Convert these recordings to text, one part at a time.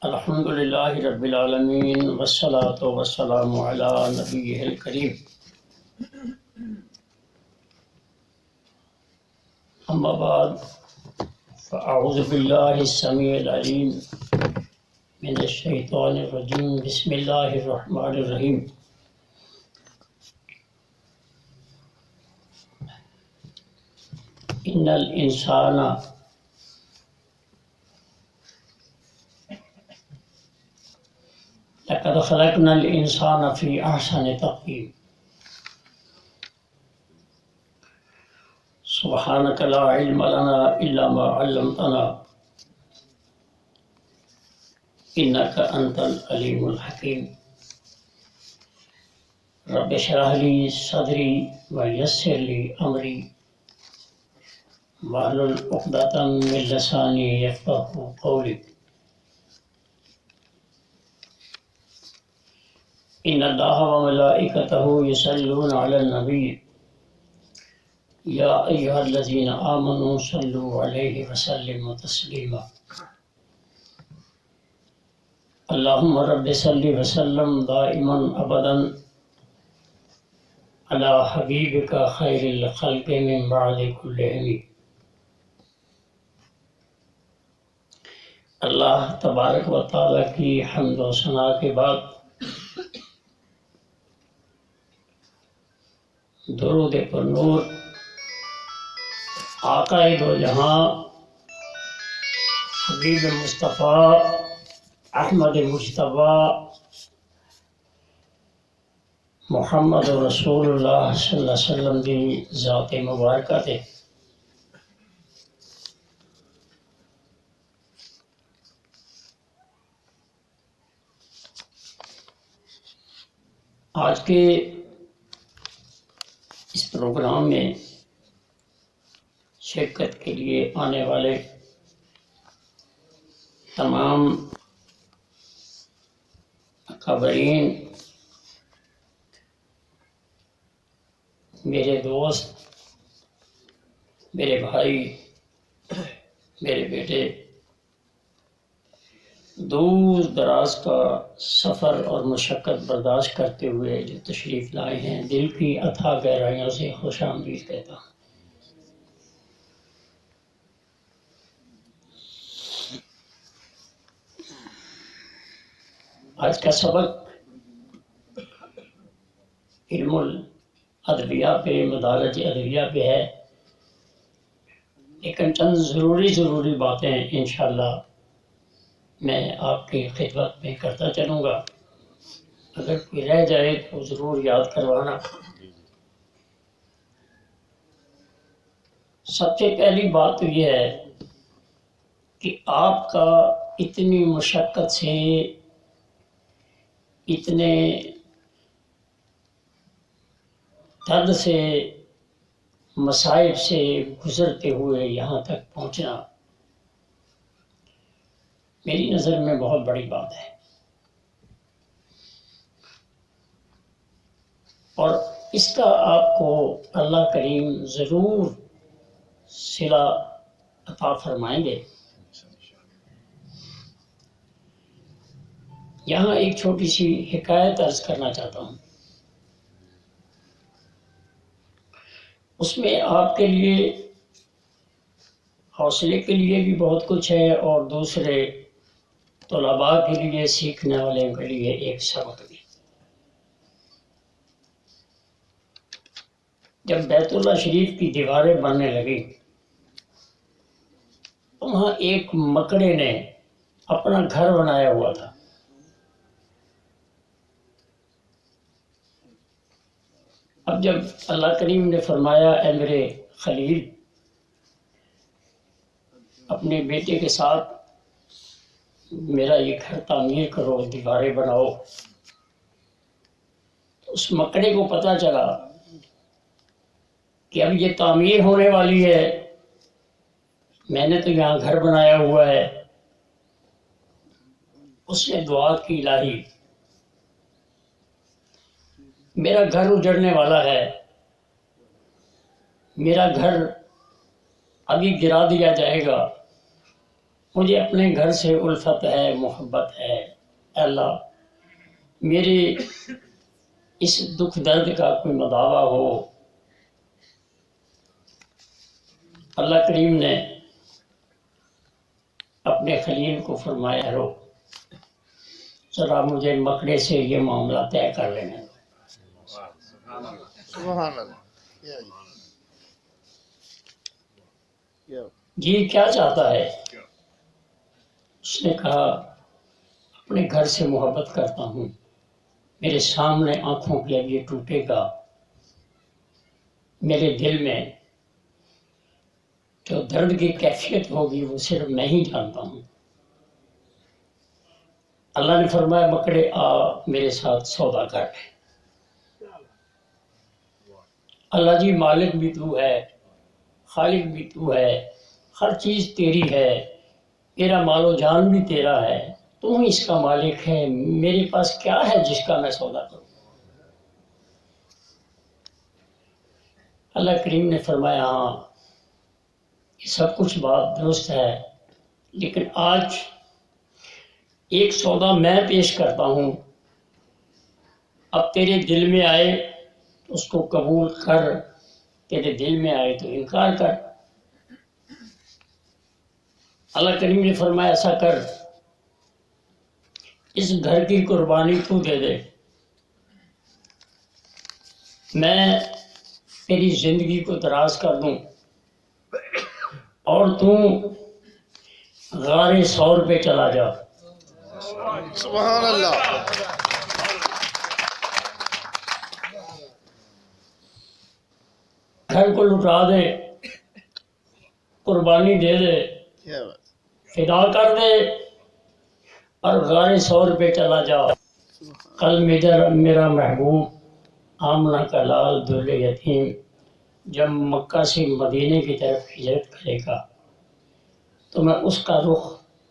الحمدللہ رب العالمین والصلاة والسلام علی نبیہ الکریم، اما بعد فاعوذ باللہ السمیع العلیم من الشیطان الرجیم، بسم اللہ الرحمن الرحیم۔ ان الانسان لقد خلقنا الانسان فی احسن تقویم، سبحانک لا علم لنا الا ما علمتنا انک انت العلیم الحکیم۔ رب اشرح لی صدری ویسر لی امری واحلل عقدۃ من لسانی یفقہوا قولی۔ ان اللہ وملائکتہ یصلون علی النبی یا ایھا الذین آمنوا صلوا علیہ وسلموا تسلیما۔ اللہم رب صل وسلم دائما ابدا علی حبیبک خیر الخلق من بعد کل نبی۔ اللہ تبارک و تعالیٰ کی حمد و ثنا کے بعد درود پر نور آقا دو جہاں حبیب مصطفیٰ احمد مجتبیٰ محمد رسول اللہ صلی اللہ علیہ وسلم دی ذات مبارکہ تے۔ آج کے اس پروگرام میں شرکت کے لیے آنے والے تمام اکابرین، میرے دوست، میرے بھائی، میرے بیٹے، دور دراز کا سفر اور مشقت برداشت کرتے ہوئے جو تشریف لائے ہیں، دل کی اتھاہ گہرائیوں سے خوش آمدید کہتا ہوں۔ آج کا سبق علم الادویہ پہ، مدارج ادویہ پہ ہے، لیکن چند ضروری باتیں انشاءاللہ میں آپ کی خدمت میں کرتا چلوں گا، اگر کوئی رہ جائے تو ضرور یاد کروانا۔ سب سے پہلی بات تو یہ ہے کہ آپ کا اتنی مشقت سے، اتنے درد سے، مصائب سے گزرتے ہوئے یہاں تک پہنچنا میری نظر میں بہت بڑی بات ہے، اور اس کا آپ کو اللہ کریم ضرور صلہ عطا فرمائیں گے۔ یہاں ایک چھوٹی سی حکایت عرض کرنا چاہتا ہوں، اس میں آپ کے لیے حوصلے کے لیے بھی بہت کچھ ہے، اور دوسرے طلباء کے لیے، سیکھنے والوں کے لیے ایک سبق بھی۔ جب بیت اللہ شریف کی دیواریں بننے لگی، وہاں ایک مکڑے نے اپنا گھر بنایا ہوا تھا۔ اب جب اللہ کریم نے فرمایا، اے میرے خلیل، اپنے بیٹے کے ساتھ میرا یہ گھر تعمیر کرو، دیواریں بناؤ، اس مکڑے کو پتہ چلا کہ اب یہ تعمیر ہونے والی ہے، میں نے تو یہاں گھر بنایا ہوا ہے۔ اس نے دعا کی، الہی میرا گھر اجڑنے والا ہے، میرا گھر ابھی گرا دیا جائے گا، مجھے اپنے گھر سے الفت ہے، محبت ہے، اے اللہ میرے اس دکھ درد کا کوئی مداوع ہو۔ اللہ کریم نے اپنے خلیل کو فرمایا، رو ذرا مجھے مکڑے سے یہ معاملہ طے کر لینے دو۔ سبحان اللہ۔ جی کیا چاہتا ہے؟ اس نے کہا اپنے گھر سے محبت کرتا ہوں، میرے سامنے آنکھوں کے اب یہ ٹوٹے گا، میرے دل میں جو درد کی کیفیت ہوگی وہ صرف میں ہی جانتا ہوں۔ اللہ نے فرمایا مکڑے آ میرے ساتھ سودا کر لے۔ اللہ جی مالک بھی تو ہے، خالق بھی تو ہے، ہر چیز تیری ہے، میرا مال و جان بھی تیرا ہے، تو ہی اس کا مالک ہے، میرے پاس کیا ہے جس کا میں سودا کروں؟ اللہ کریم نے فرمایا ہاں یہ سب کچھ بات درست ہے، لیکن آج ایک سودا میں پیش کرتا ہوں، اب تیرے دل میں آئے تو اس کو قبول کر، تیرے دل میں آئے تو انکار کر۔ اللہ کریم نے فرمایا ایسا کر، اس گھر کی قربانی تو دے دے، میں تیری زندگی کو دراز کر دوں اور تو غار ثور پہ چلا جا۔ سبحان اللہ۔ گھر کو لٹا دے، قربانی دے دے، کیا بات۔ فدا کر دے اور غار ثور پہ چلا جا۔ کل میرا محبوب آمنہ کا لال در یتیم جب مکہ سے مدینے کی طرف ہجرت کرے گا تو میں اس کا رخ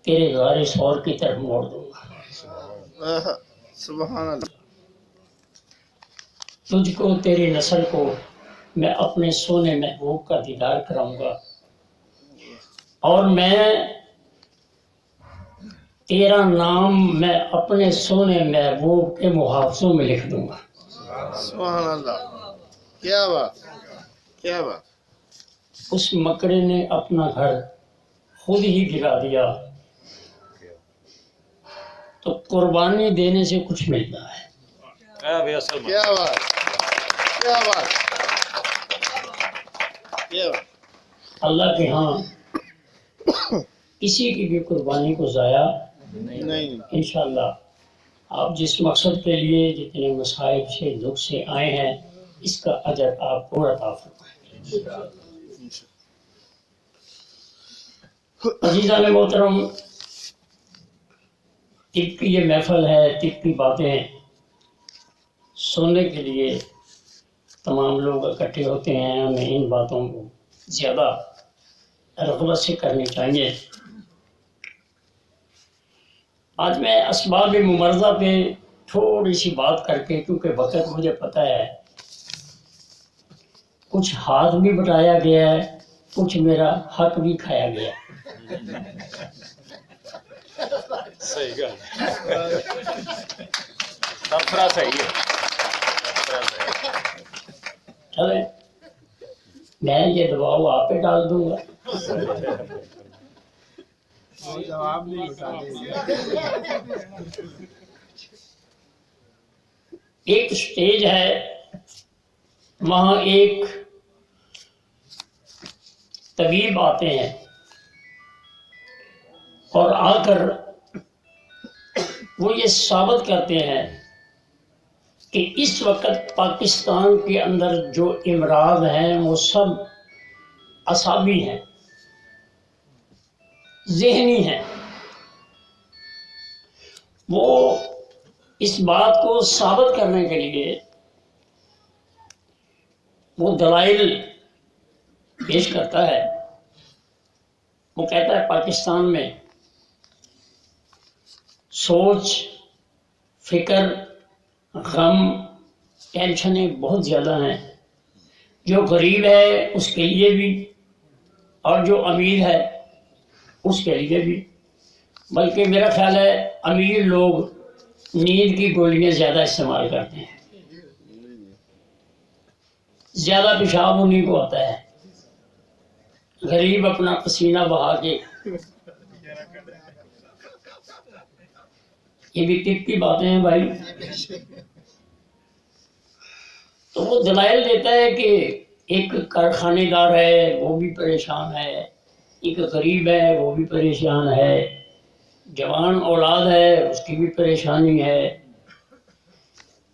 تیرے غار ثور کی طرف موڑ دوں گا۔ سبحان اللہ۔ تجھ کو تیری نسل کو میں اپنے سونے محبوب کا دیدار کراؤں گا اور میں تیرا نام میں اپنے سونے محبوب کے محافظوں میں لکھ دوں گا۔ سبحان اللہ۔ کیا بات، کیا بات۔ اس مکڑے نے اپنا گھر خود ہی گرا دیا، تو قربانی دینے سے کچھ ملتا ہے۔ کیا بات، کیا بات، کیا بات۔ اللہ کے ہاں کسی کی بھی قربانی کو ضائع نہیں۔ انشاءاللہ آپ جس مقصد کے لیے جتنے مصائب سے دکھ سے آئے ہیں اس کا اجر آپ کو عطا فرمائیں۔ عزیزان محترم، طب کی یہ محفل ہے، طب کی باتیں سننے کے لیے تمام لوگ اکٹھے ہوتے ہیں، ہمیں ان باتوں کو زیادہ رغبت سے کرنی چاہیے۔ آج میں اسباب ممرضہ پہ تھوڑی سی بات کر کے، کیونکہ وقت مجھے پتہ ہے، کچھ ہاتھ بھی بٹایا گیا ہے، کچھ میرا حق بھی کھایا گیا ہے۔ صحیح گل تبصرہ صحیح ہے۔ چلیں میں یہ دباؤ آپ پہ ڈال دوں گا۔ ایک سٹیج ہے، وہاں ایک طبیب آتے ہیں اور آ کر وہ یہ ثابت کرتے ہیں کہ اس وقت پاکستان کے اندر جو امراض ہیں وہ سب اعصابی ہیں، ذہنی ہیں۔ وہ اس بات کو ثابت کرنے کے لیے وہ دلائل پیش کرتا ہے. وہ کہتا ہے پاکستان میں سوچ، فکر، غم، ٹینشنیں بہت زیادہ ہیں. جو غریب ہے اس کے لیے بھی اور جو امیر ہے اس کے لیے بھی. بلکہ میرا خیال ہے امیر لوگ نیند کی گولیاں زیادہ استعمال کرتے ہیں. زیادہ پیشاب انہیں کو ہوتا ہے. غریب اپنا پسینہ بہا کے، یہ بھی طب کی باتیں ہیں بھائی. تو وہ دلائل دیتا ہے کہ ایک کارخانے دار ہے وہ بھی پریشان ہے، ایک غریب ہے وہ بھی پریشان ہے، جوان اولاد ہے اس کی بھی پریشانی ہے،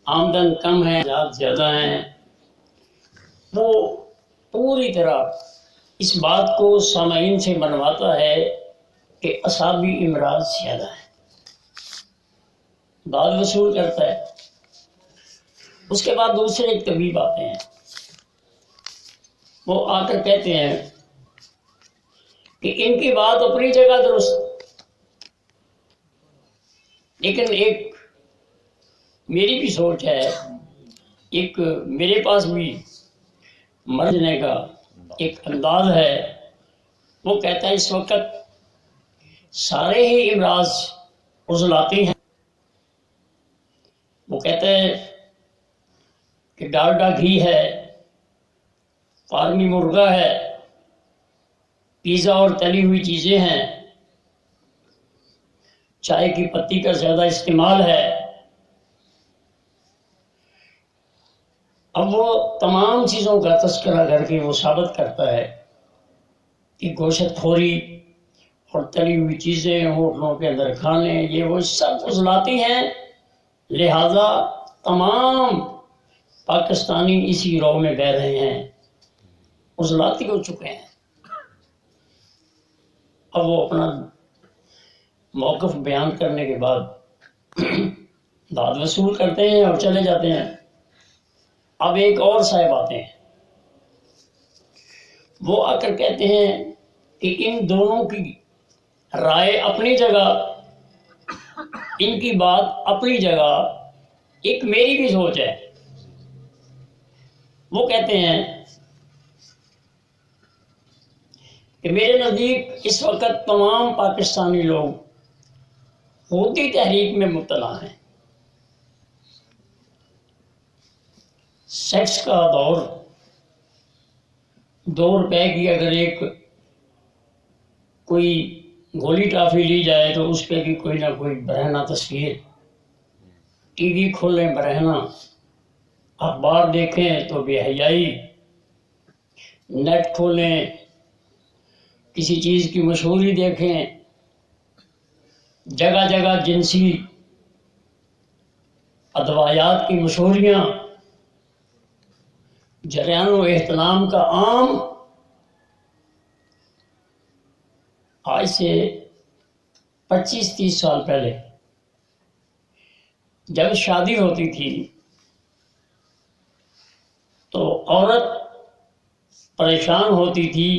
آمدن کم ہے، زیادہ ہیں. وہ پوری طرح اس بات کو سامعین سے منواتا ہے کہ اعصابی امراض زیادہ ہے. بات وصول کرتا ہے. اس کے بعد دوسرے ایک طبیب آتے ہیں. وہ آ کر کہتے ہیں کہ ان کی بات اپنی جگہ درست، لیکن ایک میری بھی سوچ ہے، ایک میرے پاس بھی مرنے کا ایک انداز ہے. وہ کہتا ہے اس وقت سارے ہی امراض عضلاتی ہیں. وہ کہتا ہے کہ ڈالڈا گھی ہے، فارمی مرغا ہے، پیزا اور تلی ہوئی چیزیں ہیں، چائے کی پتی کا زیادہ استعمال ہے. اب وہ تمام چیزوں کا تذکرہ کر کے وہ ثابت کرتا ہے کہ گوشت خوری اور تلی ہوئی چیزیں ہوٹلوں کے اندر کھانے یہ وہ سب عضلاتی ہیں. لہذا تمام پاکستانی اسی رو میں بہ رہے ہیں، عضلاتی ہو چکے ہیں. اب وہ اپنا موقف بیان کرنے کے بعد داد وصول کرتے ہیں اور چلے جاتے ہیں. اب ایک اور صاحب آتے ہیں. وہ آ کر کہتے ہیں کہ ان دونوں کی رائے اپنی جگہ، ان کی بات اپنی جگہ، ایک میری بھی سوچ ہے. وہ کہتے ہیں کہ میرے نزدیک اس وقت تمام پاکستانی لوگ حوثی تحریک میں مبتلا ہیں. سیکس کا دور، 2 روپے کی اگر ایک کوئی گولی ٹافی لی جائے تو اس پہ بھی کوئی نہ کوئی برہنہ تصویر. ٹی وی کھولیں برہنہ، اخبار دیکھیں تو بے حیائی، نیٹ کھولیں کسی چیز کی مشہوری دیکھیں، جگہ جگہ جنسی ادویات کی مشہوریاں، جریان و اہتمام کا عام. آج سے 25-30 سال پہلے جب شادی ہوتی تھی تو عورت پریشان ہوتی تھی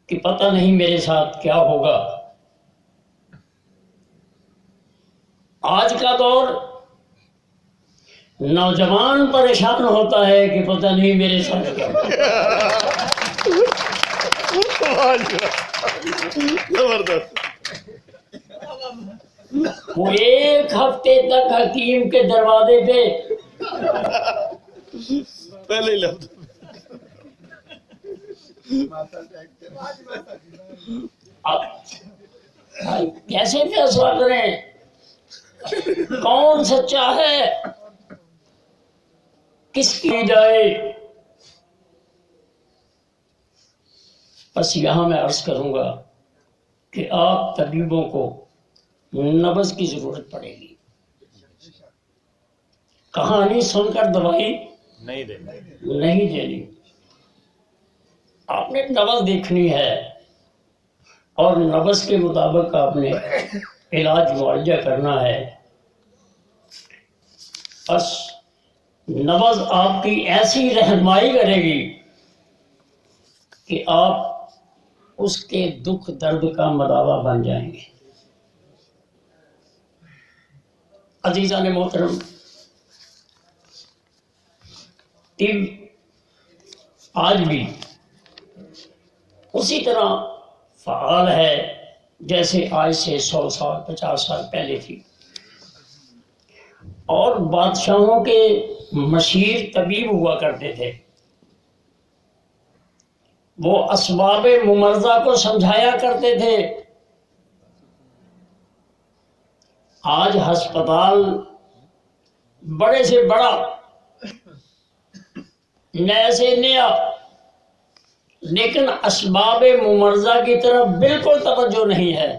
کہ پتہ نہیں میرے ساتھ کیا ہوگا. آج کا دور نوجوان پریشان ہوتا ہے کہ پتہ نہیں میرے ساتھ کیا ہوگا. زبردست. وہ 1 ہفتے تک حکیم کے دروازے پہ پہلے ہی لفظ اب کیسے فیصلہ کریں کون سچا ہے، کس کی جائے. بس یہاں میں عرض کروں گا کہ آپ طبیبوں کو نبض کی ضرورت پڑے گی. کہانی سن کر دوائی نہیں دینا. نہیں دینی. آپ نے نبض دیکھنی ہے اور نبض کے مطابق آپ نے علاج معالجہ کرنا ہے. بس نبض آپ کی ایسی رہنمائی کرے گی کہ آپ اس کے دکھ درد کا مداوا بن جائیں گے۔ عزیزان محترم، طب آج بھی اسی طرح فعال ہے جیسے آج سے 100 سال 50 سال پہلے تھی، اور بادشاہوں کے مشیر طبیب ہوا کرتے تھے، وہ اسباب ممرضہ کو سمجھایا کرتے تھے۔ آج ہسپتال بڑے سے بڑا، نئے سے نیا، لیکن اسباب ممرضہ کی طرف بالکل توجہ نہیں ہے۔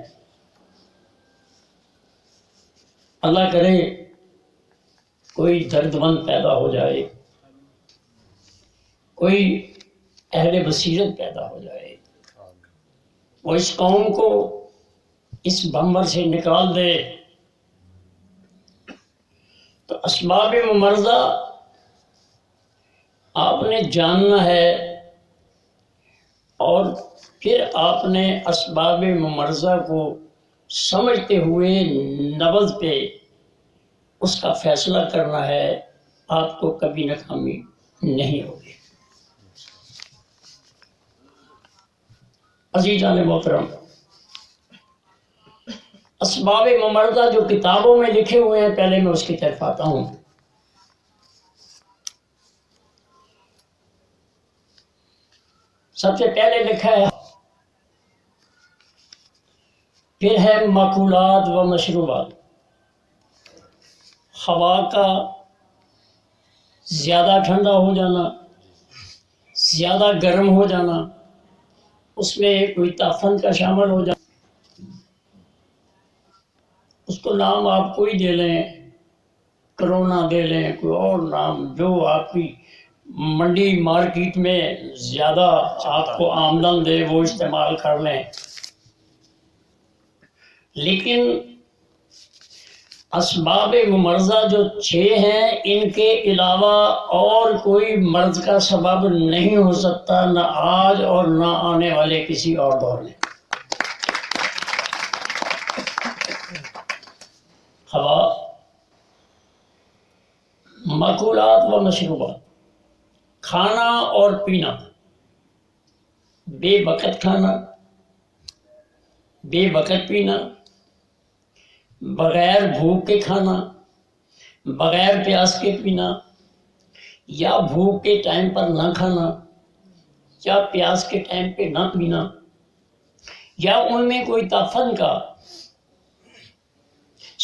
اللہ کرے کوئی درد مند پیدا ہو جائے، کوئی اہل بصیرت پیدا ہو جائے، وہ اس قوم کو اس بھنور سے نکال دے۔ تو اسباب ممرضہ آپ نے جاننا ہے، اور پھر آپ نے اسباب ممرضہ کو سمجھتے ہوئے نبض پہ اس کا فیصلہ کرنا ہے، آپ کو کبھی ناکامی نہیں ہوگی۔ عزیزان محترم، اسباب ممرضہ جو کتابوں میں لکھے ہوئے ہیں، پہلے میں اس کی طرف آتا ہوں۔ سب سے پہلے لکھا ہے، پھر ہے مأکولات و مشروبات۔ ہوا کا زیادہ ٹھنڈا ہو جانا، زیادہ گرم ہو جانا، اس میں کوئی تافن کا شامل ہو جانا، اس کو نام آپ کوئی دے لیں، کرونا دے لیں، کوئی اور نام جو آپ کی منڈی مارکیٹ میں زیادہ آپ کو آمدن دے وہ استعمال کر لیں، لیکن اسباب ممرضہ جو 6 ہیں، ان کے علاوہ اور کوئی مرض کا سبب نہیں ہو سکتا، نہ آج اور نہ آنے والے کسی اور دور میں۔ ہوا، مأکولات و مشروبات، کھانا اور پینا، بے وقت کھانا، بے وقت پینا، بغیر بھوک کے کھانا، بغیر پیاس کے پینا، یا بھوک کے ٹائم پر نہ کھانا، یا پیاس کے ٹائم پہ نہ پینا، یا ان میں کوئی تافن کا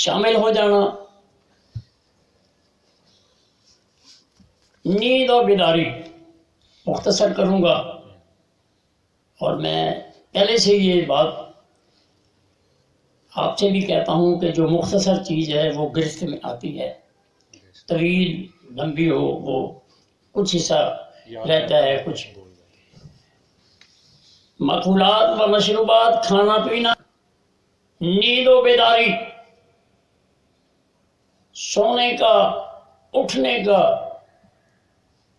شامل ہو جانا۔ نیند اور بیداری مختصر کروں گا، اور میں پہلے سے یہ بات آپ سے بھی کہتا ہوں کہ جو مختصر چیز ہے وہ گرفت میں آتی ہے، طویل لمبی ہو وہ کچھ حصہ رہتا ہے کچھ۔ مأکولات و مشروبات، کھانا پینا، نیند و بیداری، سونے کا، اٹھنے کا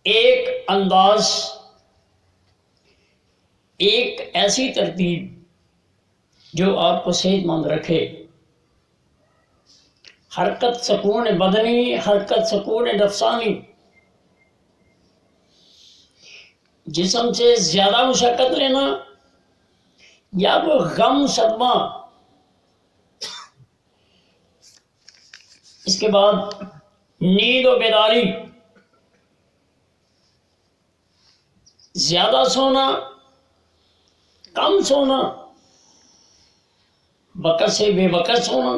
ایک انداز، ایک ایسی ترتیب جو آپ کو صحت مند رکھے۔ حرکت سکون بدنی، حرکت سکون نفسانی۔ جسم سے زیادہ مشقت لینا یا وہ غم صدمہ۔ اس کے بعد نیند و بیداری، زیادہ سونا، کم سونا، وقت سے بے وقت سونا،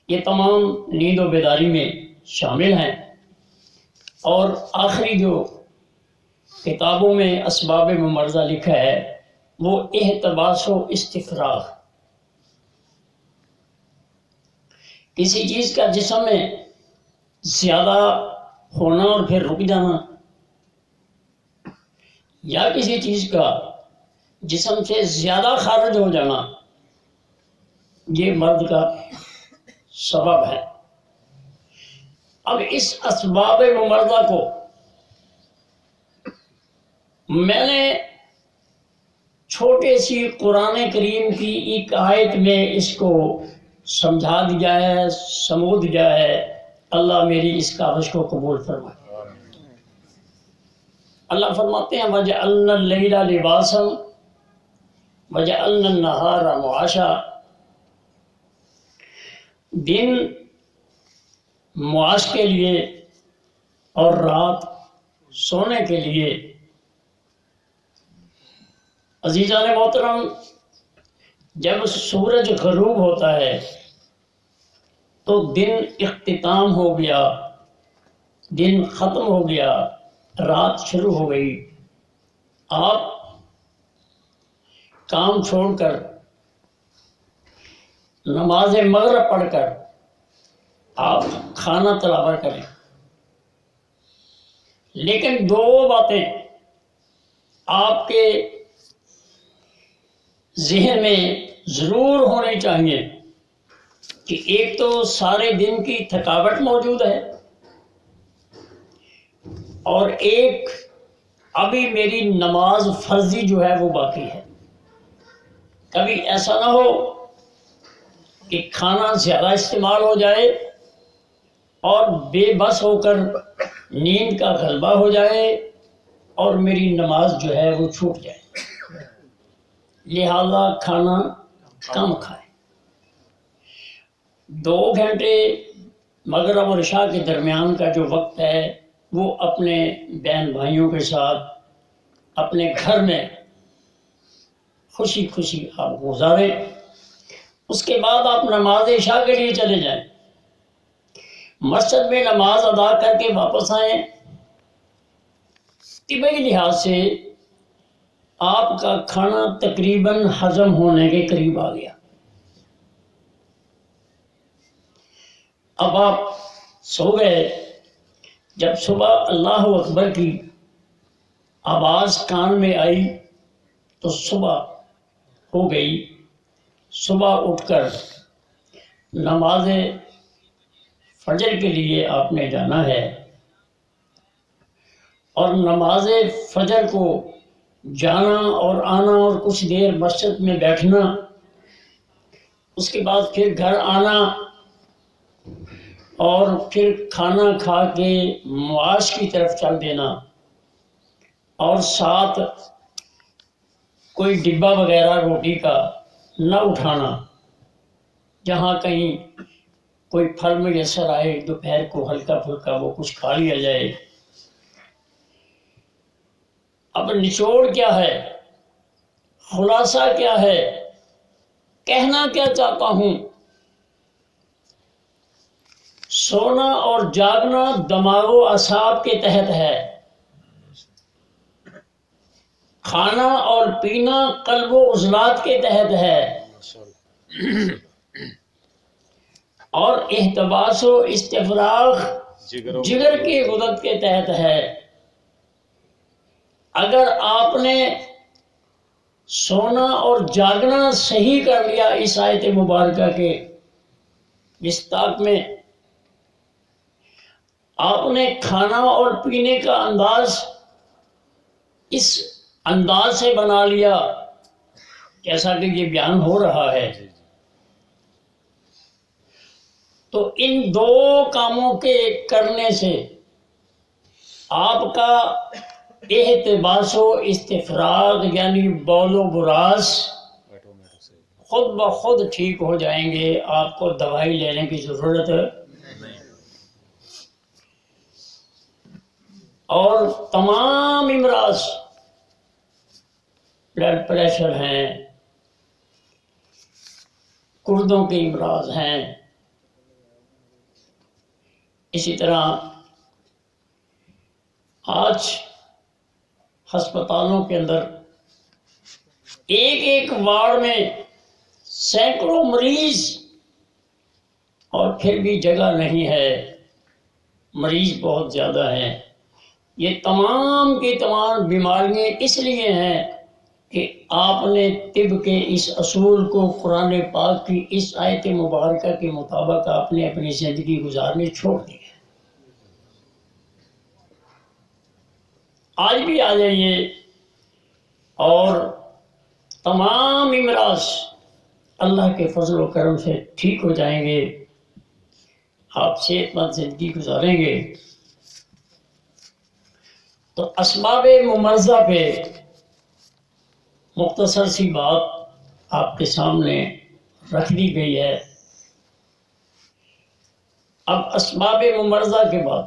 یہ تمام نیند و بیداری میں شامل ہیں۔ اور آخری جو کتابوں میں اسباب ممرضہ لکھا ہے وہ احتباس و استفراغ۔ کسی چیز کا جسم میں زیادہ ہونا اور پھر رک جانا، یا کسی چیز کا جسم سے زیادہ خارج ہو جانا، یہ مرض کا سبب ہے۔ اب اس اسباب ممرضہ کو میں نے چھوٹے سی قرآن کریم کی ایک آیت میں اس کو سمجھا دیا ہے، سمو دیا ہے۔ اللہ میری اس کاوش کو قبول فرمائے۔ اللہ فرماتے ہیں وَجَعَلْنَا اللَّيْلَ لِبَاسًا وَجَعَلْنَا النَّهَارَ مُعَاشًا، دن معاش کے لیے اور رات سونے کے لیے۔ عزیزان محترم، جب سورج غروب ہوتا ہے تو دن اختتام ہو گیا، دن ختم ہو گیا، رات شروع ہو گئی۔ آپ کام چھوڑ کر نماز مغرب پڑھ کر آپ کھانا تلاوت کریں، لیکن دو باتیں آپ کے ذہن میں ضرور ہونی چاہیے کہ ایک تو سارے دن کی تھکاوٹ موجود ہے، اور ایک ابھی میری نماز فرضی جو ہے وہ باقی ہے۔ کبھی ایسا نہ ہو کہ کھانا زیادہ استعمال ہو جائے اور بے بس ہو کر نیند کا غلبہ ہو جائے اور میری نماز جو ہے وہ چھوٹ جائے۔ لہذا کھانا کم کھائیں۔ 2 گھنٹے مغرب اور عشاء کے درمیان کا جو وقت ہے وہ اپنے بہن بھائیوں کے ساتھ اپنے گھر میں خوشی خوشی آپ گزاریں۔ اس کے بعد آپ نماز عشاء کے لیے چلے جائیں، مسجد میں نماز ادا کر کے واپس آئیں۔ طبعی لحاظ سے آپ کا کھانا تقریباً ہضم ہونے کے قریب آ گیا۔ اب آپ سو گئے، جب صبح اللہ اکبر کی آواز کان میں آئی تو صبح ہو گئی۔ صبح اٹھ کر نماز فجر کے لیے آپ نے جانا ہے، اور نماز فجر کو جانا اور آنا اور کچھ دیر مسجد میں بیٹھنا، اس کے بعد پھر گھر آنا اور پھر کھانا کھا کے معاش کی طرف چل دینا، اور ساتھ کوئی ڈبہ وغیرہ روٹی کا نہ اٹھانا، جہاں کہیں کوئی پھل میسر آئے دوپہر کو ہلکا پھلکا وہ کچھ کھا لیا جائے۔ اب نچوڑ کیا ہے، خلاصہ کیا ہے، کہنا کیا چاہتا ہوں؟ سونا اور جاگنا دماغ و اعصاب کے تحت ہے، کھانا اور پینا قلب و عضلات کے تحت ہے، اور احتباس و استفراغ جگر کی غدد کے تحت ہے۔ اگر آپ نے سونا اور جاگنا صحیح کر لیا اس آیت مبارکہ کے مصداق میں، آپ نے کھانا اور پینے کا انداز اس انداز سے بنا لیا جیسا کہ یہ بیان ہو رہا ہے، تو ان دو کاموں کے کرنے سے آپ کا احتباس و استفراغ یعنی بول و براز خود بخود ٹھیک ہو جائیں گے، آپ کو دوائی لینے کی ضرورت ہے۔ اور تمام امراض، بلڈ پریشر ہیں، گردوں کے امراض ہیں، اسی طرح آج ہسپتالوں کے اندر ایک ایک وارڈ میں سینکڑوں مریض، اور پھر بھی جگہ نہیں ہے، مریض بہت زیادہ ہیں۔ یہ تمام کی تمام بیماریاں اس لیے ہیں کہ آپ نے طب کے اس اصول کو قرآن پاک کی اس آیت مبارکہ کے مطابق آپ نے اپنی زندگی گزارنی چھوڑ دی ہے۔ آج بھی آ جائیے اور تمام امراض اللہ کے فضل و کرم سے ٹھیک ہو جائیں گے، آپ صحت مند زندگی گزاریں گے۔ تو اسباب ممرضہ پہ مختصر سی بات آپ کے سامنے رکھ دی گئی ہے۔ اب اسباب ممرضہ کے بعد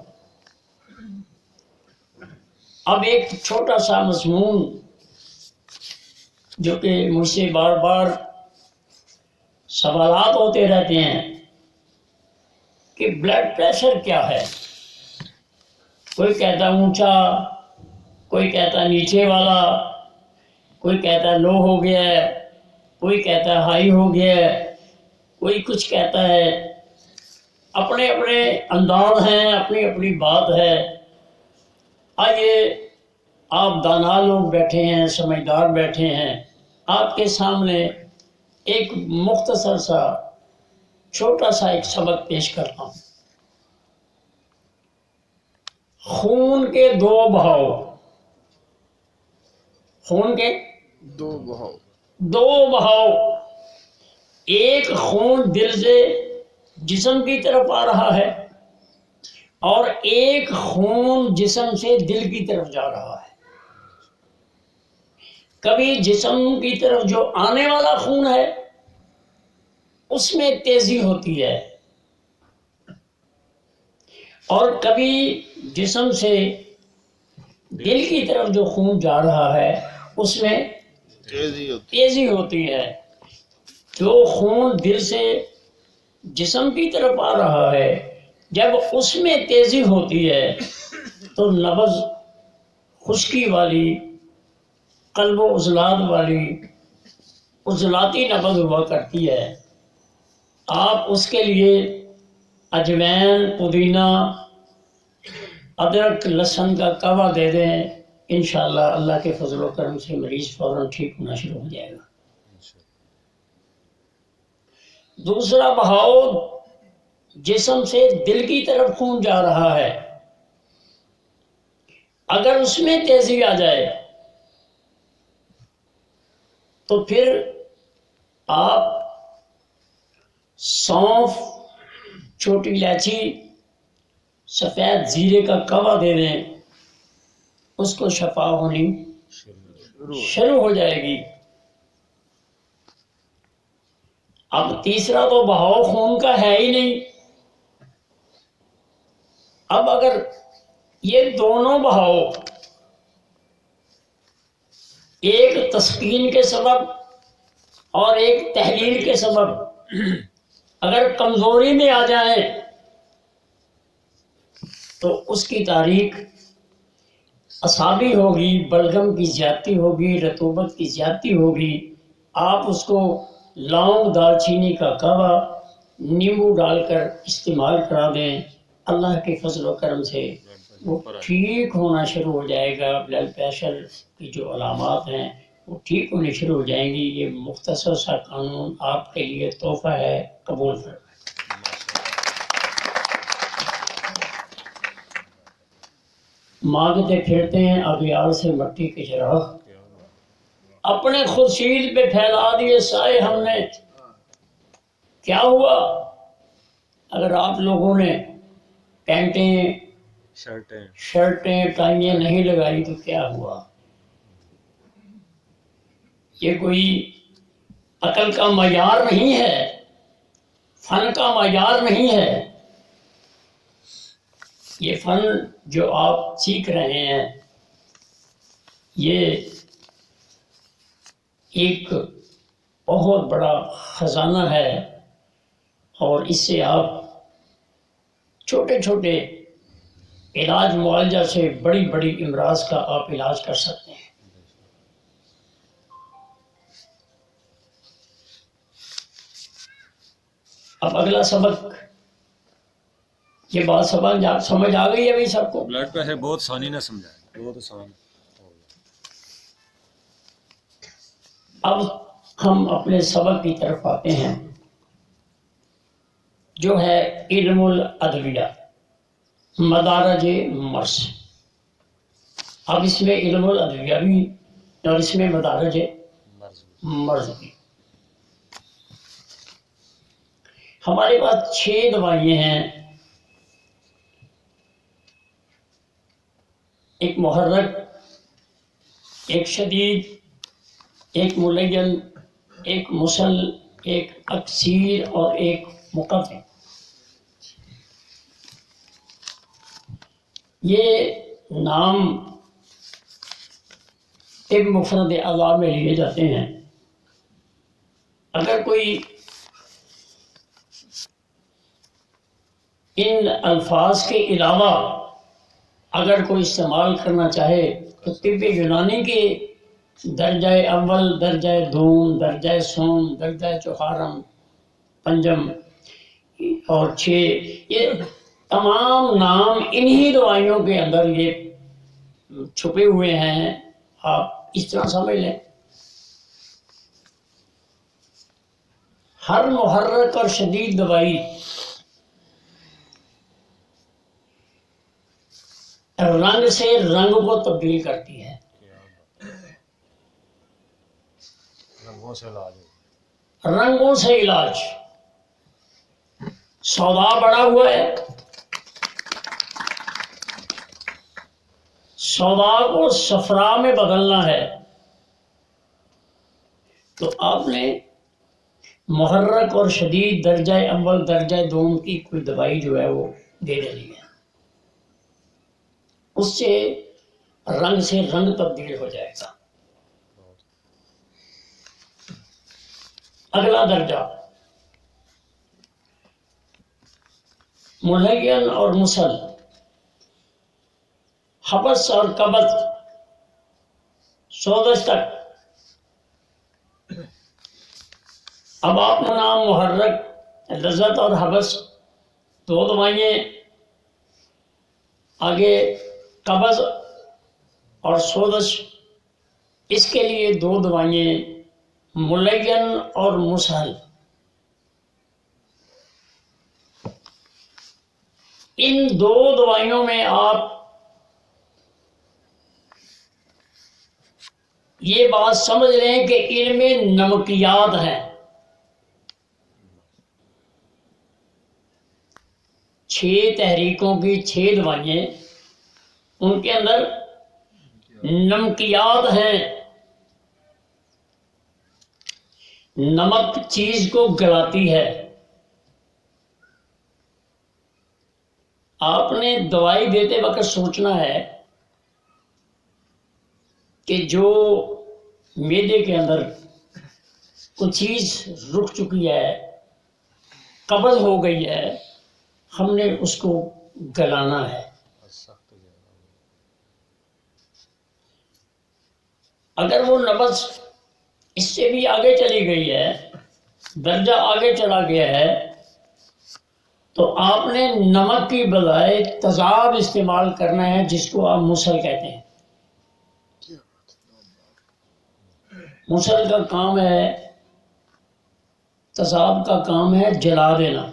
اب ایک چھوٹا سا مضمون جو کہ مجھ سے بار بار سوالات ہوتے رہتے ہیں کہ بلڈ پریشر کیا ہے؟ کوئی کہتا اونچا، کوئی کہتا نیچے والا، کوئی کہتا لو ہو گیا ہے، کوئی کہتا ہائی ہو گیا ہے، کوئی کچھ کہتا ہے، اپنے اپنے انداز ہیں، اپنی اپنی بات ہے۔ آئیے، آپ دانا لوگ بیٹھے ہیں، سمجھدار بیٹھے ہیں، آپ کے سامنے ایک مختصر سا چھوٹا سا ایک سبق پیش کرتا ہوں۔ خون کے دو بہاؤ، خون کے دو بہاؤ، دو بہاؤ، ایک خون دل سے جسم کی طرف آ رہا ہے اور ایک خون جسم سے دل کی طرف جا رہا ہے۔ کبھی جسم کی طرف جو آنے والا خون ہے اس میں تیزی ہوتی ہے، اور کبھی جسم سے دل کی طرف جو خون جا رہا ہے اس میں تیزی ہوتی ہے۔ جو خون دل سے جسم کی طرف آ رہا ہے جب اس میں تیزی ہوتی ہے تو نبض خشکی والی، قلب و عضلات والی، عضلاتی نبض ہوا کرتی ہے۔ آپ اس کے لیے اجوین، پودینہ، ادرک، لہسن کا کہوہ دے دیں، انشاءاللہ اللہ کے فضل و کرم سے مریض فوراً ٹھیک ہونا شروع ہو جائے گا۔ دوسرا بہاؤ، جسم سے دل کی طرف خون جا رہا ہے، اگر اس میں تیزی آ جائے تو پھر آپ سونف، چھوٹی الائچی، سفید زیرے کا کہوہ دے دیں، اس کو شفا ہونی شروع ہو جائے گی۔ اب تیسرا تو بہاؤ خون کا ہے ہی نہیں۔ اب اگر یہ دونوں بہاؤ ایک تسکین کے سبب اور ایک تحلیل کے سبب اگر کمزوری میں آ جائیں تو اس کی تاریخ اعصابی ہوگی، بلغم کی زیادتی ہوگی، رطوبت کی زیادتی ہوگی۔ آپ اس کو لونگ، دال چینی کا کہوہ، نیمبو ڈال کر استعمال کرا دیں، اللہ کے فضل و کرم سے وہ ٹھیک ہونا شروع ہو جائے گا۔ بلڈ پریشر کی جو علامات ہیں وہ ٹھیک ہونی شروع ہو جائیں گی۔ یہ مختصر سا قانون آپ کے لیے تحفہ ہے، قبول فرمائیں۔ مانگتے پھرتے ہیں اغیار سے مٹی کے چراغ، اپنے خورشید پہ پھیلا دیے سائے ہم نے، کیا ہوا؟ اگر آپ لوگوں نے پینٹیں، شرٹیں، ٹائیاں نہیں لگائی تو کیا ہوا؟ یہ کوئی عقل کا معیار نہیں ہے، فن کا معیار نہیں ہے۔ یہ فن جو آپ سیکھ رہے ہیں یہ ایک بہت بڑا خزانہ ہے، اور اس سے آپ چھوٹے چھوٹے علاج معالجہ سے بڑی بڑی امراض کا آپ علاج کر سکتے ہیں۔ اب اگلا سبق، یہ بات سمجھ آ گئی ہے بھائی سب کو؟ بلڈ پریشر بہت آسانی نہ سمجھا، بہت آسان۔ اب ہم اپنے سبق کی طرف آتے ہیں جو ہے علم الادویہ، مدارج مرض۔ اب اس میں علم الادویہ بھی اور اس میں مدارج مرض بھی. ہمارے پاس 6 دوائیں ہیں. ایک محرک، ایک شدید، ایک ملین، ایک مسل، ایک اکسیر اور ایک مقفع. یہ نام طب مفرد اعضاء میں لیے جاتے ہیں. اگر کوئی ان الفاظ کے علاوہ اگر کوئی استعمال کرنا چاہے تو طب یونانی کے درجہ اول، درجہ دوم، درجہ سوم، درجہ چوہارم، پنجم اور 6، یہ تمام نام انہی دوائیوں کے اندر یہ چھپے ہوئے ہیں. آپ اس طرح سمجھ لیں. ہر محرک اور شدید دوائی رنگ سے رنگ کو تبدیل کرتی ہے. رنگوں سے علاج. رنگوں سے علاج. سودا بڑا ہوا ہے، سودا کو صفرا میں بدلنا ہے تو آپ نے محرک اور شدید درجہ اول، درجہ دوم کی کوئی دوائی جو ہے وہ دے دینی ہے. اس سے رنگ تبدیل ہو جائے گا. اگلا درجہ ملین اور مسل، حبس اور قبض، سوزش تک. اب آپ نے نام محرک، لذت اور حبس 2 دوائیں، آگے قبض اور سوزش اس کے لیے 2 دوائیں، ملین اور مسہل. ان 2 دوائیوں میں آپ یہ بات سمجھ لیں کہ ان میں نمکیات ہیں. 6 تحریکوں کی 6 دوائیں، ان کے اندر نمکیات ہیں. نمک چیز کو گلاتی ہے. آپ نے دوائی دیتے وقت سوچنا ہے کہ جو معدے کے اندر کوئی چیز رک چکی ہے، قبض ہو گئی ہے، ہم نے اس کو گلانا ہے. اگر وہ نبض اس سے بھی آگے چلی گئی ہے، درجہ آگے چلا گیا ہے، تو آپ نے نمک کی بجائے تیزاب استعمال کرنا ہے، جس کو آپ مسل کہتے ہیں. مسل کا کام ہے، تیزاب کا کام ہے جلا دینا.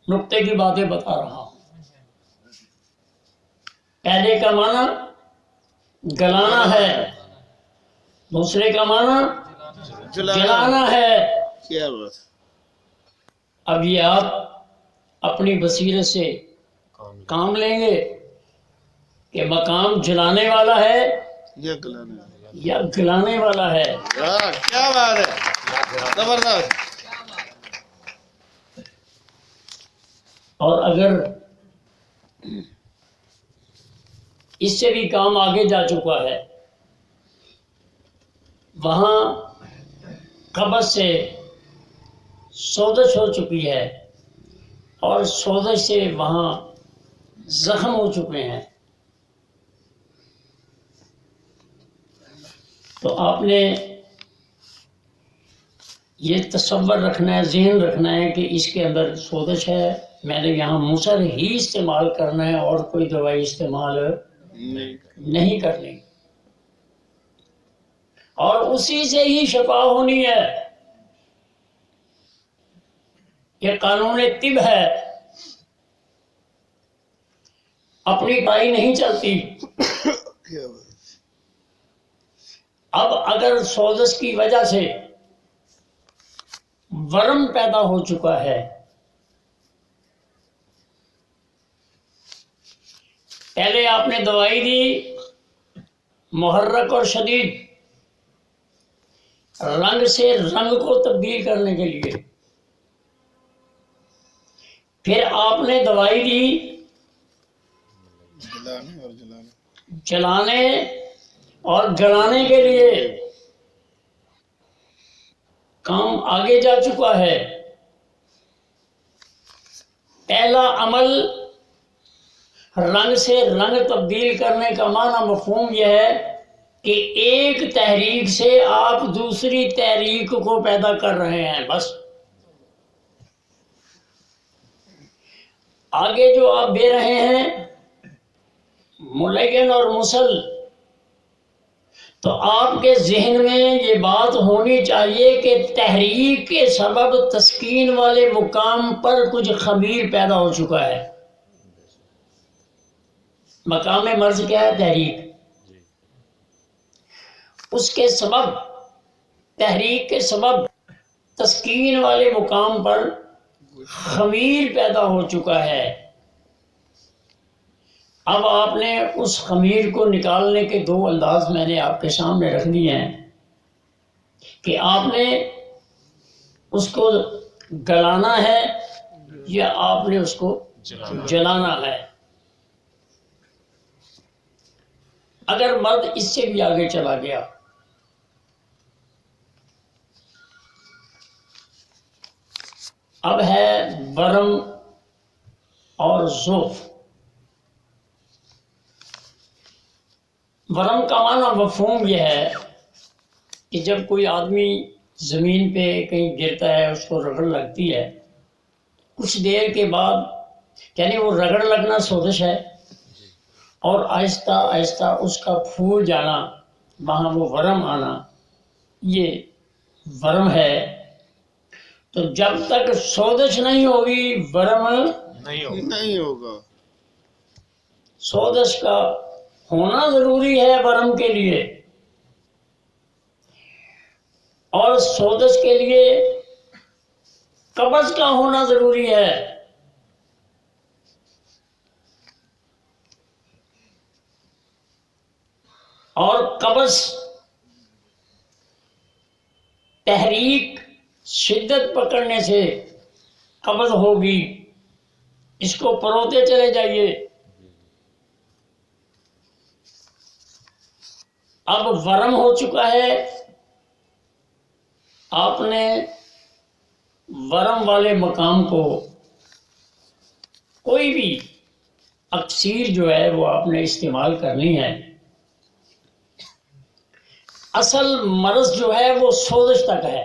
نقطے کی باتیں بتا رہا ہوں. پہلے کا معنی گلانا ہے، دوسرے کا معنی جلانا ہے. کیا بات. اب یہ آپ اپنی بصیرت سے کام لیں گے کہ مقام جلانے والا ہے یا گلانے والا ہے. کیا بات ہے، زبردست. اور اگر اس سے بھی کام آگے جا چکا ہے، وہاں قبض سے سوزش ہو چکی ہے اور سوزش سے وہاں زخم ہو چکے ہیں، تو آپ نے یہ تصور رکھنا ہے، ذہن رکھنا ہے کہ اس کے اندر سوزش ہے، میں نے یہاں مسل ہی استعمال کرنا ہے اور کوئی دوائی استعمال نہیں کرنی، اور اسی سے ہی شفا ہونی ہے. یہ قانون طب ہے. اپنی ٹائی نہیں چلتی۔ کیا بات اب اگر سوزش کی وجہ سے ورم پیدا ہو چکا ہے، پہلے آپ نے دوائی دی محرک اور شدید، رنگ سے رنگ کو تبدیل کرنے کے لیے، پھر آپ نے دوائی دی جلانے اور جلانے، جلانے اور گلانے کے لیے، کام آگے جا چکا ہے۔ پہلا عمل رنگ سے رنگ تبدیل کرنے کا معنی مفہوم یہ ہے کہ ایک تحریک سے آپ دوسری تحریک کو پیدا کر رہے ہیں، بس۔ آگے جو آپ دے رہے ہیں ملین اور مسل، تو آپ کے ذہن میں یہ بات ہونی چاہیے کہ تحریک کے سبب تسکین والے مقام پر کچھ خمیر پیدا ہو چکا ہے۔ مقام مرض کیا ہے؟ تحریک۔ اس کے سبب، تحریک کے سبب تسکین والے مقام پر خمیر پیدا ہو چکا ہے۔ اب آپ نے اس خمیر کو نکالنے کے دو انداز میں نے آپ کے سامنے رکھ دیے ہیں کہ آپ نے اس کو گلانا ہے یا آپ نے اس کو جلانا ہے۔ اگر مرد اس سے بھی آگے چلا گیا، اب ہے ورم اور ضعف۔ ورم کا معنی مفہوم یہ ہے کہ جب کوئی آدمی زمین پہ کہیں گرتا ہے، اس کو رگڑ لگتی ہے، کچھ دیر کے بعد، یعنی وہ رگڑ لگنا سوزش ہے، اور آہستہ آہستہ اس کا پھول جانا، وہاں وہ ورم آنا، یہ ورم ہے۔ تو جب تک سوزش نہیں ہوگی ورم نہیں ہوگا۔ سوزش کا ہونا ضروری ہے ورم کے لیے، اور سوزش کے لیے قبض کا ہونا ضروری ہے۔ اور قبض، تحریک شدت پکڑنے سے قبض ہوگی، اس کو پروتے چلے جائیے۔ اب ورم ہو چکا ہے، آپ نے ورم والے مقام کو کوئی بھی اکسیر جو ہے وہ آپ نے استعمال کرنی ہے۔ اصل مرض جو ہے وہ سوزش تک ہے۔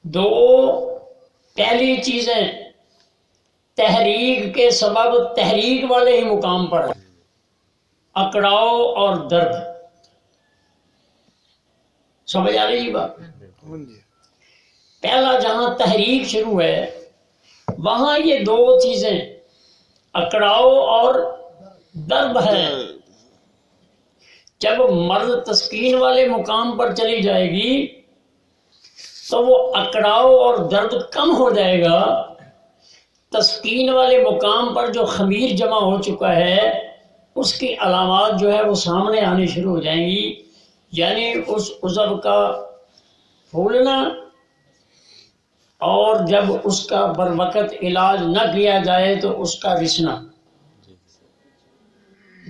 دو پہلی چیزیں تحریک کے سبب تحریک والے ہی مقام پر اکڑاؤ اور درد۔ سمجھ آ رہی بات؟ پہلا جہاں تحریک شروع ہے وہاں یہ دو چیزیں اکڑاؤ اور درد ہے۔ جب مرض تسکین والے مقام پر چلی جائے گی تو وہ اکڑاؤ اور درد کم ہو جائے گا۔ تسکین والے مقام پر جو خمیر جمع ہو چکا ہے اس کی علامات جو ہے وہ سامنے آنی شروع ہو جائیں گی، یعنی اس عضو کا پھولنا، اور جب اس کا بروقت علاج نہ کیا جائے تو اس کا رسنا۔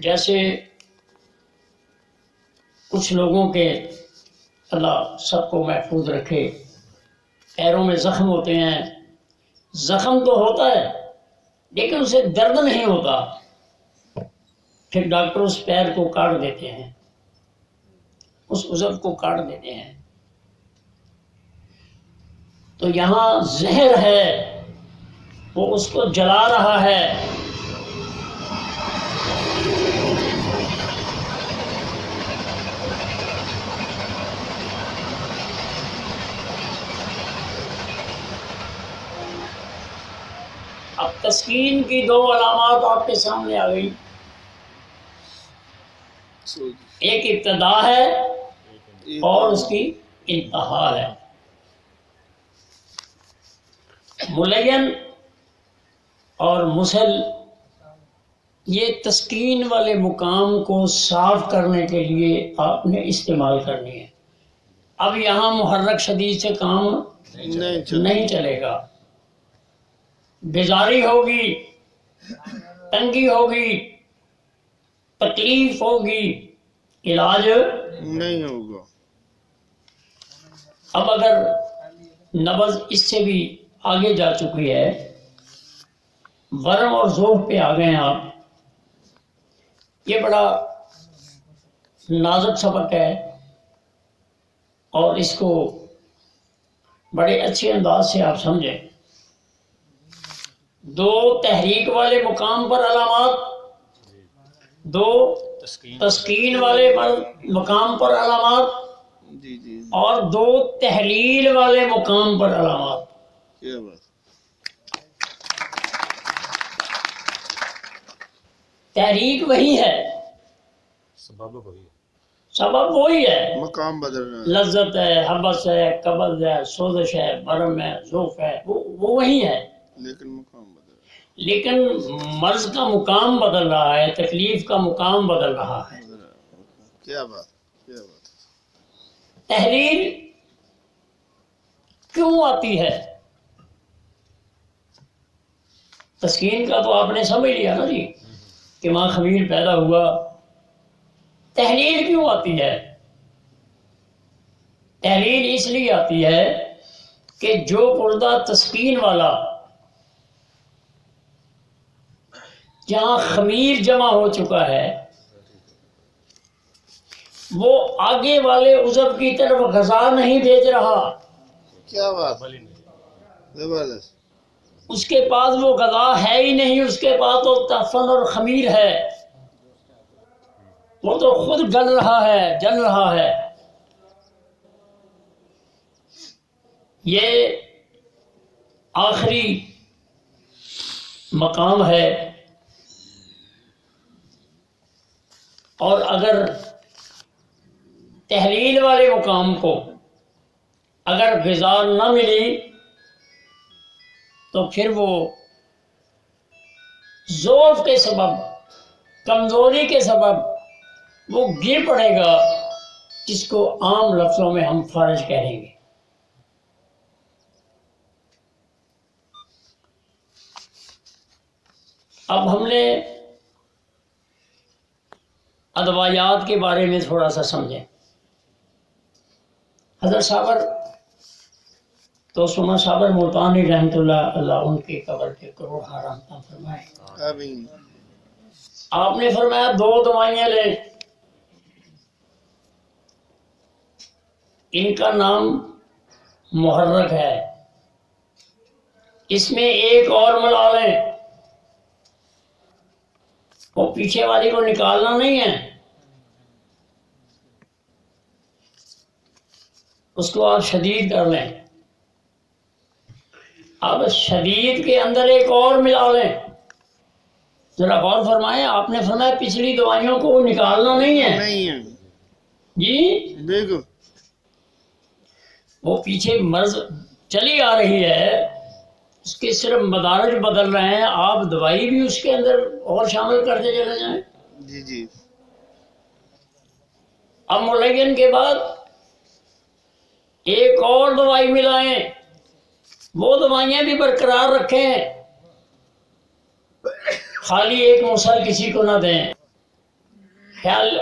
جیسے کچھ لوگوں کے، اللہ سب کو محفوظ رکھے، پیروں میں زخم ہوتے ہیں، زخم تو ہوتا ہے لیکن اسے درد نہیں ہوتا، پھر ڈاکٹر اس پیر کو کاٹ دیتے ہیں، اس عضو کو کاٹ دیتے ہیں، تو یہاں زہر ہے، وہ اس کو جلا رہا ہے۔ اب تسکین کی دو علامات آپ کے سامنے آ گئی. ایک ابتدا ہے اور اس کی انتہا ہے. ملین اور مسل یہ تسکین والے مقام کو صاف کرنے کے لیے آپ نے استعمال کرنی ہے. اب یہاں محرک شدید سے کام نہیں چلے گا. بیزاری ہوگی، تنگی ہوگی، تکلیف ہوگی، علاج نہیں ہوگا. اب اگر نبض اس سے بھی آگے جا چکی ہے، ورم اور ذوف پہ آ گئے ہیں آپ. یہ بڑا نازک سبق ہے اور اس کو بڑے اچھے انداز سے آپ سمجھیں. دو تحریک والے مقام پر علامات، دو تسکین والے مقام پر علامات، جی جی اور دو تحلیل والے مقام پر علامات. کیا بات. تحریک وہی ہے، سبب وہی ہے، سبب وہی ہے. مقام بدل رہا ہے. لذت ہے، حبس ہے، قبض ہے، سوزش ہے، برم ہے، ذوف ہے، وہ وہی ہے. لیکن مقام بدل رہا ہے. لیکن مرض کا مقام بدل رہا ہے، تکلیف کا مقام بدل رہا ہے. کیا بات، کیا بات. تحلیل کیوں آتی ہے؟ تسکین کا تو آپ نے سمجھ لیا نا جی کہ ماں خمیر پیدا ہوا. تحلیل کیوں آتی ہے؟ تحلیل اس لیے آتی ہے کہ جو پردہ تسکین والا جہاں خمیر جمع ہو چکا ہے وہ آگے والے عضو کی طرف غذا نہیں بھیج رہا. کیا بات، زبردست. اس کے پاس وہ غذا ہے ہی نہیں، اس کے پاس تو تحفن اور خمیر ہے. وہ تو خود گل رہا ہے، جل رہا ہے. یہ آخری مقام ہے. اور اگر تحلیل والے مقام کو اگر غذا نہ ملی تو پھر وہ ضعف کے سبب، کمزوری کے سبب وہ گر پڑے گا، جس کو عام لفظوں میں ہم فارج کہیں گے. اب ہم نے ادویات کے بارے میں تھوڑا سا سمجھیں. حضرت صابر تو سما صابر ملتانی رحمۃ اللہ ان کی قبر کے کروڑ رحمتاں فرمائے. آمین. آپ نے فرمایا دو دوائیاں لیں، ان کا نام محرک ہے، اس میں ایک اور ملا لیں. وہ پیچھے والی کو نکالنا نہیں ہے، اس کو آپ شدید کر لیں. اب شدید کے اندر ایک اور ملا لیں. ذرا غور فرمائیں، آپ نے فرمایا پچھلی دوائیوں کو نکالنا نہیں ہے نہیں ہے. جی. دیکھو وہ پیچھے مرض چلی آ رہی ہے، اس کے صرف مدارج بدل رہے ہیں، آپ دوائی بھی اس کے اندر اور شامل کرتے چلے جائیں. جی جی. اب ملین کے بعد ایک اور دوائی ملائیں، وہ دوائیاں بھی برقرار رکھیں، خالی ایک مسل کسی کو نہ دیں،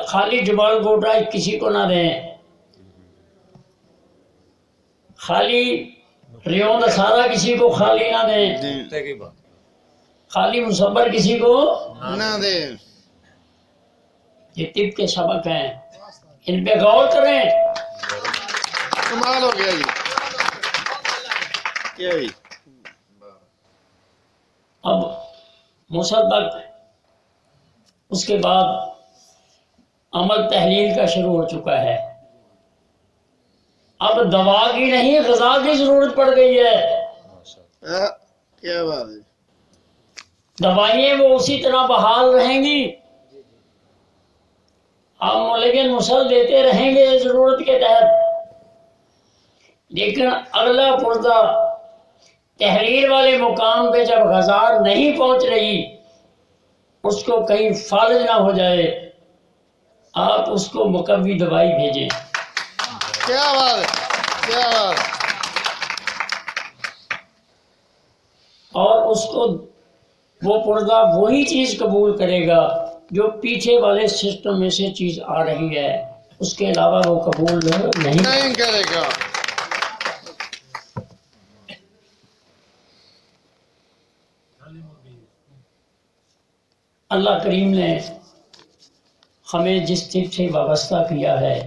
خالی جبال گوٹا کسی کو نہ دیں، خالی ریون سارا کسی کو خالی نہ دیں، خالی مصبر کسی کو نہ دے. یہ طب کے سبق ہیں، ان پہ غور کریں. کمال ہو گیا جی. کیا جی. اب مصدق اس کے بعد عمل تحلیل کا شروع ہو چکا ہے. اب دوا کی نہیں غذا کی ضرورت پڑ گئی ہے. کیا بات ہے. دوائیں وہ اسی طرح بحال رہیں گی، آپ ملگن مسل دیتے رہیں گے ضرورت کے تحت، لیکن اگلا پردہ تحریر والے مقام پہ جب غزار نہیں پہنچ رہی، اس کو کہیں فالج نہ ہو جائے، آپ اس کو مقوی دوائی بھیجیں۔ کیا بات ہے، کیا بات ہے۔ اور اس کو وہ پردہ وہی چیز قبول کرے گا جو پیچھے والے سسٹم میں سے چیز آ رہی ہے، اس کے علاوہ وہ قبول نہیں کرے گا۔ اللہ کریم نے ہمیں جس طب سے وابستہ کیا ہے،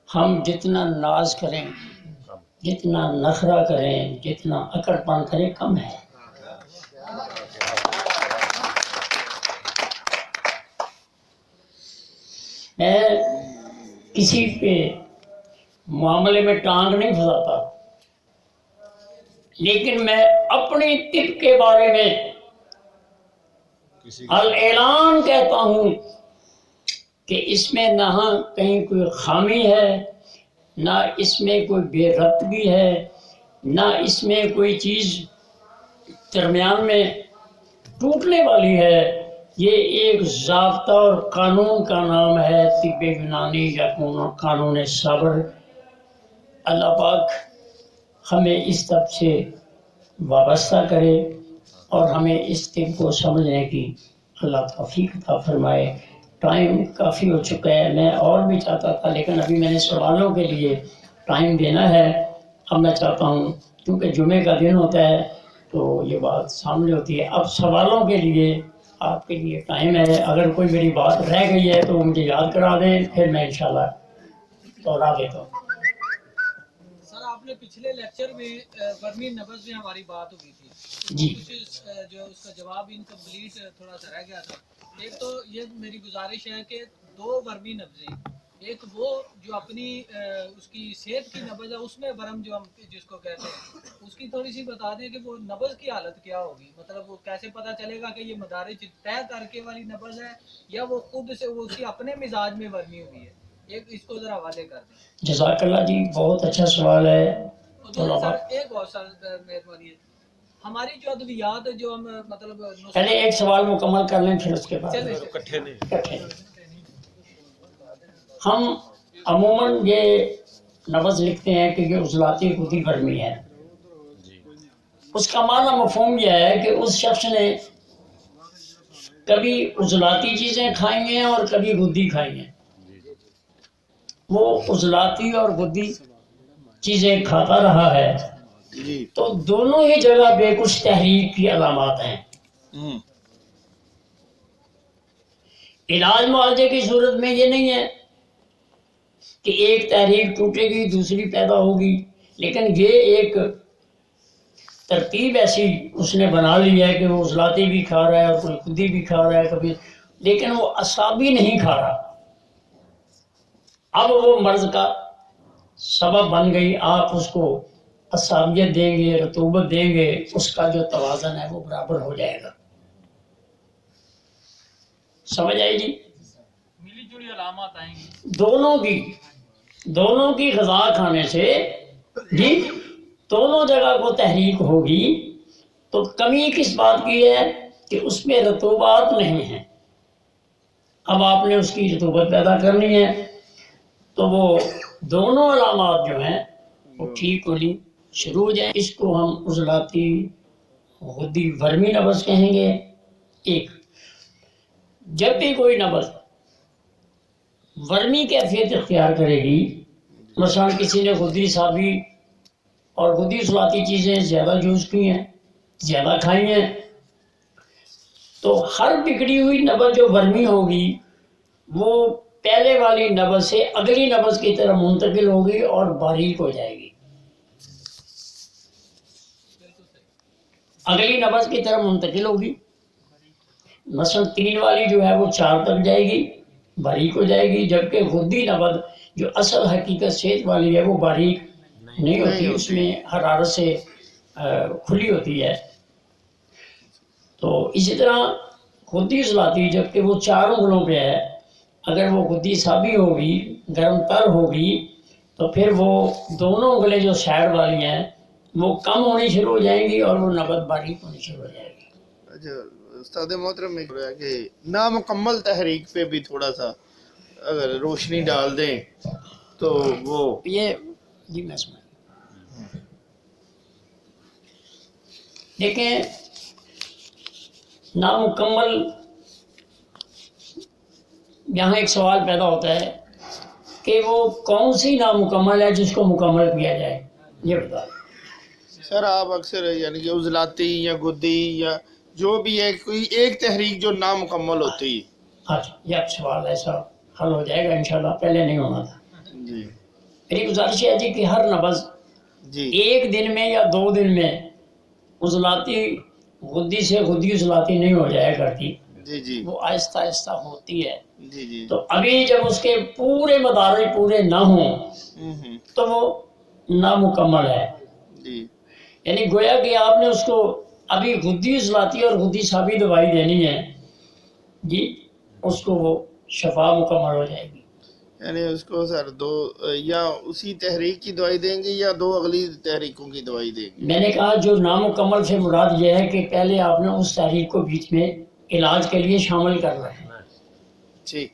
ہم جتنا ناز کریں، جتنا نخرہ کریں، جتنا اکڑ پن کریں، کم ہے۔ میں کسی پہ معاملے میں ٹانگ نہیں پھنساتا، لیکن میں اپنی طب کے بارے میں اعلان کہتا ہوں کہ اس میں نہ کہیں کوئی خامی ہے، نہ اس میں کوئی بے ربطگی ہے، نہ اس میں کوئی چیز درمیان میں ٹوٹنے والی ہے۔ یہ ایک ضابطہ اور قانون کا نام ہے طب یونانی یا قانون صبر۔ اللہ پاک ہمیں اس طب سے وابستہ کرے اور ہمیں اس طب کو سمجھنے کی اللہ توفیق عطا فرمائے۔ ٹائم کافی ہو چکا ہے، میں اور بھی چاہتا تھا لیکن ابھی میں نے سوالوں کے لیے ٹائم دینا ہے۔ اب میں چاہتا ہوں کیونکہ جمعے کا دن ہوتا ہے تو یہ بات سامنے ہوتی ہے، اب سوالوں کے لیے آپ کے لیے ٹائم ہے۔ اگر کوئی میری بات رہ گئی ہے تو مجھے یاد کرا دیں، پھر میں انشاءاللہ دوہرا دیتا ہوں۔ سر آپ نے پچھلے لیکچر میں ورمی نبض میں ہماری بات ہوئی تھی جی کچھ جو اس کا جواب انکمپلیٹ تھوڑا سا رہ گیا تھا۔ ایک تو یہ میری گزارش ہے کہ دو ورمی نبضیں، ایک وہ جو اپنی اس کی صحت کی نبض ہے، اس میں ورم جو ہم جس کو کہتے ہیں، اس کی تھوڑی سی بتا دیں کہ وہ نبض کی حالت کیا ہوگی، مطلب وہ کیسے پتہ چلے گا کہ یہ مدارج طے کر کے والی نبض ہے یا وہ خود سے وہ اسی اپنے مزاج میں ورمی ہوئی ہے۔ ایک اس کو ذرا حوالے کر دیں۔ جزاک اللہ جی، بہت اچھا سوال ہے۔ سر ایک اور سر مہربانی ہے، ہماری جو ادویات جو ہم مطلب پہلے ایک سوال مکمل کر لیں پھر اس کے بعد اکٹھے نہیں۔ ہم عموماً یہ لفظ لکھتے ہیں کہ یہ عضلاتی خودی ورمی ہے۔ اس کا معنی مفہوم یہ ہے کہ اس شخص نے کبھی عضلاتی چیزیں کھائی ہیں اور کبھی غدی کھائی ہیں، وہ عضلاتی اور غدی چیزیں کھاتا رہا ہے تو دونوں ہی جگہ بے کچھ تحریک کی علامات ہیں۔ علاج معالجے کی صورت میں یہ نہیں ہے کہ ایک تحریک ٹوٹے گی دوسری پیدا ہوگی، لیکن یہ ایک ترتیب ایسی اس نے بنا لی ہے کہ وہ عضلاتی بھی کھا رہا ہے اور کوئی خودی بھی کھا رہا ہے کبھی، لیکن وہ اعصابی نہیں کھا رہا۔ اب وہ مرض کا سبب بن گئی، آپ اس کو اعصابیت دیں گے، رطوبت دیں گے، اس کا جو توازن ہے وہ برابر ہو جائے گا۔ سمجھ آئی جی؟ ملی جلی علامات آئیں گی دونوں کی غذا کھانے سے جی دونوں جگہ کو تحریک ہوگی۔ تو کمی کس بات کی ہے کہ اس میں رطوبات نہیں ہیں۔ اب آپ نے اس کی رطوبت پیدا کرنی ہے تو وہ دونوں علامات جو ہیں وہ ٹھیک ہونی شروع ہو جائیں۔ اس کو ہم عضلاتی غدی ورمی نبض کہیں گے۔ ایک جب بھی کوئی نبض ورمی کیفیت اختیار کرے گی، مثلا کسی نے غدی صابی اور غدی عضلاتی چیزیں زیادہ یوز کی ہیں، زیادہ کھائی ہیں، تو ہر بگڑی ہوئی نبض جو ورمی ہوگی وہ پہلے والی نبض سے اگلی نبض کی طرف منتقل ہوگی اور باریک ہو جائے گی، اگلی نبض کی طرف منتقل ہوگی۔ مثلا 3 والی جو ہے وہ 4 تک جائے گی، باریک ہو جائے گی، جبکہ غدی نبض جو اصل حقیقت صحت والی ہے وہ باریک نہیں ہوتی، اس میں حرارت سے کھلی ہوتی ہے۔ تو اسی طرح خودی عضلاتی جبکہ وہ 4 انگلوں پہ ہے، اگر وہ خودی سابی ہوگی، گرم تر ہوگی، تو پھر وہ دونوں انگلیں جو سائڈ والی ہیں وہ کم ہونی شروع ہو جائیں گی اور وہ نبض باریک ہونی شروع ہو جائے گی۔ اچھا استاد محترم میں رہا کہ نامکمل تحریک پہ بھی تھوڑا سا اگر روشنی ڈال دیں تو وہ یہ جی میں سمجھ دیکھیں، نامکمل، یہاں ایک سوال پیدا ہوتا ہے کہ وہ کون سی نامکمل ہے جس کو مکمل کیا جائے، یہ بتا دیں۔ سر آپ اکثر یعنی کہ عضلاتی یا گدی یا جو بھی ہے کوئی ایک تحریک جو نامکمل ہوتی ہے۔ اچھا، یہ سوال ایسا حل ہو جائے گا انشاءاللہ، پہلے نہیں ہونا تھا۔ جی میری گزارش ہے جی کہ ہر نبض جی ایک دن میں یا 2 دن میں عضلاتی غدی سے غدی عضلاتی نہیں ہو جایا کرتی، جی جی وہ آہستہ آہستہ ہوتی ہے۔ جی جی تو ابھی جب اس کے پورے مدارج پورے نہ ہوں تو وہ نامکمل ہے، جی یعنی گویا کہ آپ نے اس کو ابھی غدی عضلاتی اور غدی سابی دوائی دینی ہے جی، اس کو وہ شفا مکمل ہو جائے گی۔ یعنی اس کو سر دو یا اسی تحریک کی دوائی دیں گے یا 2 اگلی تحریکوں کی دوائی دیں گے؟ میں نے کہا جو نامکمل سے مراد یہ ہے کہ پہلے آپ نے اس تحریک کو بیچ میں علاج کے لیے شامل کرنا ہے۔ ٹھیک۔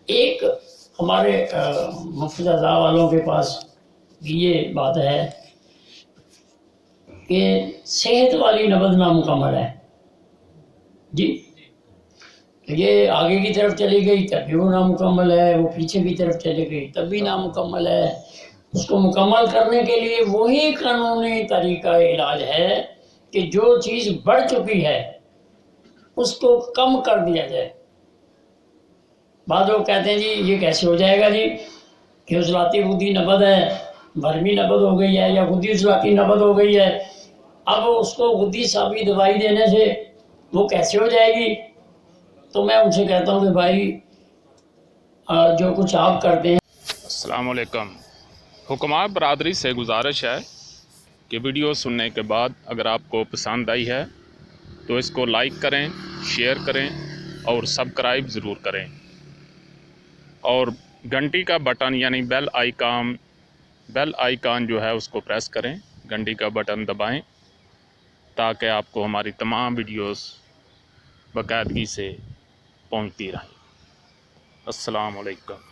ایک ہمارے مفت اعضاء والوں کے پاس بھی یہ بات ہے کہ صحت والی نبض نامکمل ہے جی، یہ آگے کی طرف چلی گئی تب بھی وہ نامکمل ہے، وہ پیچھے کی طرف چلی گئی تب بھی نامکمل ہے۔ اس کو مکمل کرنے کے لیے وہی قانونی طریقہ علاج ہے کہ جو چیز بڑھ چکی ہے اس کو کم کر دیا جائے۔ بعض لوگ کہتے ہیں جی یہ کیسے ہو جائے گا جی کہ عضلاتی غدی نبض ہے، بھرمی نبض ہو گئی ہے یا غدی عضلاتی نبض ہو گئی ہے، اب اس کو غدی سابی دوائی دینے سے وہ کیسے ہو جائے گی؟ تو میں ان سے کہتا ہوں کہ بھائی جو کچھ آپ کرتے ہیں۔ السلام علیکم۔ حکماء برادری سے گزارش ہے کہ ویڈیو سننے کے بعد اگر آپ کو پسند آئی ہے تو اس کو لائک کریں، شیئر کریں اور سبسکرائب ضرور کریں، اور گھنٹی کا بٹن یعنی بیل آئیکن جو ہے اس کو پریس کریں، گھنٹی کا بٹن دبائیں تاکہ آپ کو ہماری تمام ویڈیوز باقاعدگی سے پہنچتی رہیں۔ السلام علیکم۔